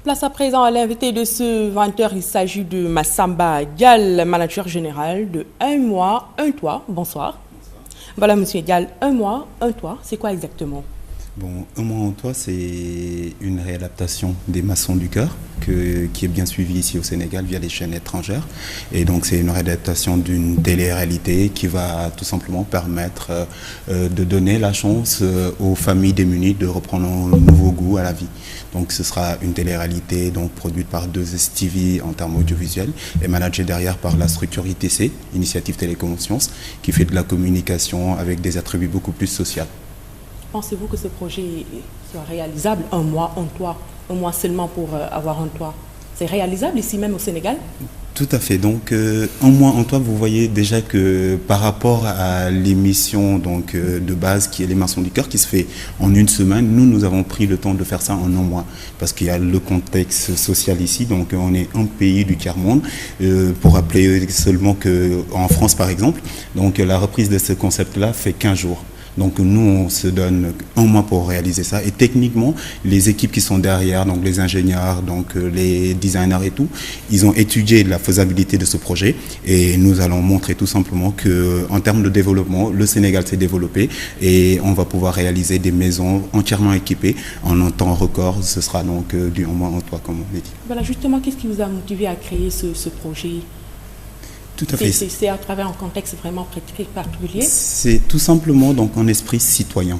Place à présent à l'invité de ce 20h, il s'agit de Massamba Dial, manager général de Un mois, un toit. Bonsoir. Voilà, monsieur Dial, Un mois, un toit, c'est quoi exactement? Bon, Un mois en toit, c'est une réadaptation des Maçons du Cœur qui est bien suivie ici au Sénégal via les chaînes étrangères. Et donc, c'est une réadaptation d'une télé-réalité qui va tout simplement permettre de donner la chance aux familles démunies de reprendre un nouveau goût à la vie. Donc, ce sera une télé-réalité donc, produite par 2STV en termes audiovisuels et managée derrière par la structure ITC, Initiative Téléconscience, qui fait de la communication avec des attributs beaucoup plus sociaux. Pensez-vous que ce projet soit réalisable? Un mois, un toit, un mois seulement pour avoir un toit. C'est réalisable ici même au Sénégal? Tout à fait. Donc, Un mois en toit, vous voyez déjà que par rapport à l'émission de base qui est les Maçons du Cœur, qui se fait en une semaine, nous avons pris le temps de faire ça en un mois. Parce qu'il y a le contexte social ici, donc on est un pays du tiers-monde. Pour rappeler seulement qu'en France, par exemple, donc la reprise de ce concept-là fait 15 jours. Donc nous, on se donne un mois pour réaliser ça. Et techniquement, les équipes qui sont derrière, donc les ingénieurs, donc les designers et tout, ils ont étudié la faisabilité de ce projet. Et nous allons montrer tout simplement qu'en termes de développement, le Sénégal s'est développé et on va pouvoir réaliser des maisons entièrement équipées en un temps record. Ce sera donc du un mois en toit, comme on l'a dit. Voilà, justement, qu'est-ce qui vous a motivé à créer ce projet? Tout à fait. C'est à travers un contexte vraiment très particulier. C'est tout simplement donc un esprit citoyen.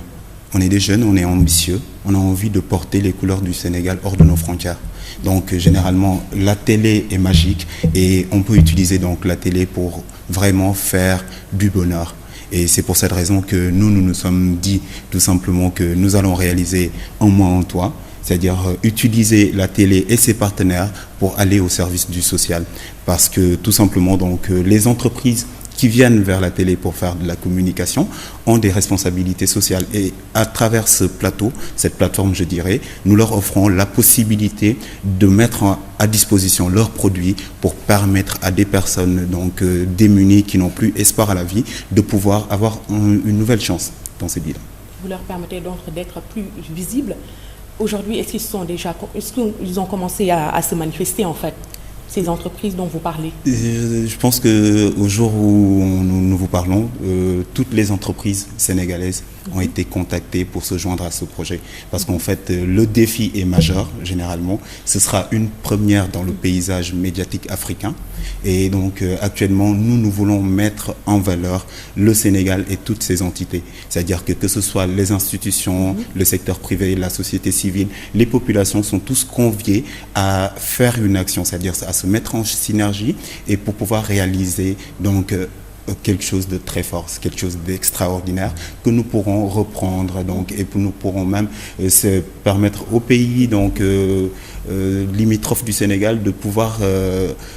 On est des jeunes, on est ambitieux, on a envie de porter les couleurs du Sénégal hors de nos frontières. Donc généralement, la télé est magique et on peut utiliser donc la télé pour vraiment faire du bonheur. Et c'est pour cette raison que nous sommes dit tout simplement que nous allons réaliser Un mois en toit, c'est-à-dire utiliser la télé et ses partenaires pour aller au service du social. Parce que tout simplement, donc, les entreprises qui viennent vers la télé pour faire de la communication ont des responsabilités sociales. Et à travers ce plateau, cette plateforme, je dirais, nous leur offrons la possibilité de mettre à disposition leurs produits pour permettre à des personnes donc, démunies qui n'ont plus espoir à la vie de pouvoir avoir une nouvelle chance dans ces vies-là. Vous leur permettez donc d'être plus visibles. Aujourd'hui, est-ce qu'ils ont commencé à se manifester en fait, ces entreprises dont vous parlez? Je pense qu'au jour où nous vous parlons, toutes les entreprises sénégalaises ont été contactées pour se joindre à ce projet. Parce qu'en fait, le défi est majeur, généralement. Ce sera une première dans le paysage médiatique africain. Et donc, actuellement, nous voulons mettre en valeur le Sénégal et toutes ses entités. C'est-à-dire que ce soit les institutions, le secteur privé, la société civile, les populations sont tous conviés à faire une action, c'est-à-dire à se mettre en synergie et pour pouvoir réaliser donc quelque chose de très fort, quelque chose d'extraordinaire que nous pourrons reprendre donc, et nous pourrons même se permettre au pays donc, limitrophes du Sénégal de pouvoir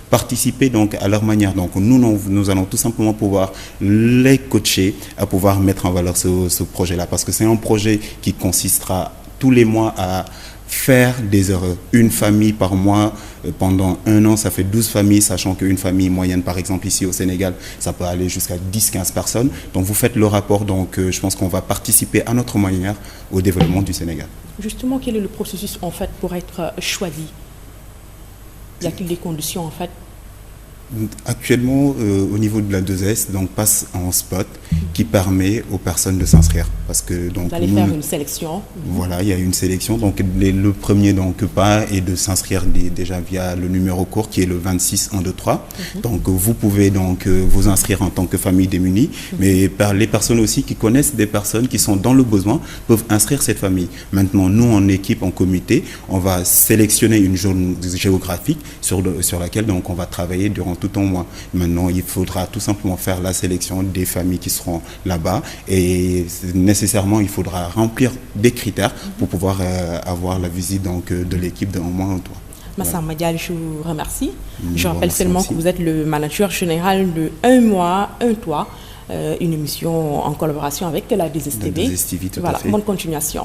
participer donc, à leur manière. Donc nous allons tout simplement pouvoir les coacher à pouvoir mettre en valeur ce projet-là parce que c'est un projet qui consistera tous les mois à faire des erreurs. Une famille par mois, pendant un an, ça fait 12 familles, sachant qu'une famille moyenne, par exemple, ici au Sénégal, ça peut aller jusqu'à 10-15 personnes. Donc vous faites le rapport, donc je pense qu'on va participer à notre manière au développement du Sénégal. Justement, quel est le processus en fait pour être choisi? Y a-t-il des conditions en fait? Actuellement, au niveau de la 2S, donc passe en spot qui permet aux personnes de s'inscrire. Parce que donc vous allez faire une sélection. Voilà, il y a une sélection. Donc le premier donc pas est de s'inscrire déjà via le numéro court qui est le 26 123. Donc vous pouvez donc vous inscrire en tant que famille démunie, mais les personnes aussi qui connaissent des personnes qui sont dans le besoin peuvent inscrire cette famille. Maintenant, nous en équipe, en comité, on va sélectionner une zone géographique sur laquelle donc on va travailler durant tout un mois. Maintenant, il faudra tout simplement faire la sélection des familles qui seront là-bas et nécessairement, il faudra remplir des critères pour pouvoir avoir la visite donc, de l'équipe d'un mois en toit. Massamba Dial, je vous remercie. Je rappelle seulement que vous êtes le manager général de Un mois, un toit, une émission en collaboration avec la 2STV. La 2STV, tout voilà, à fait. bonne continuation.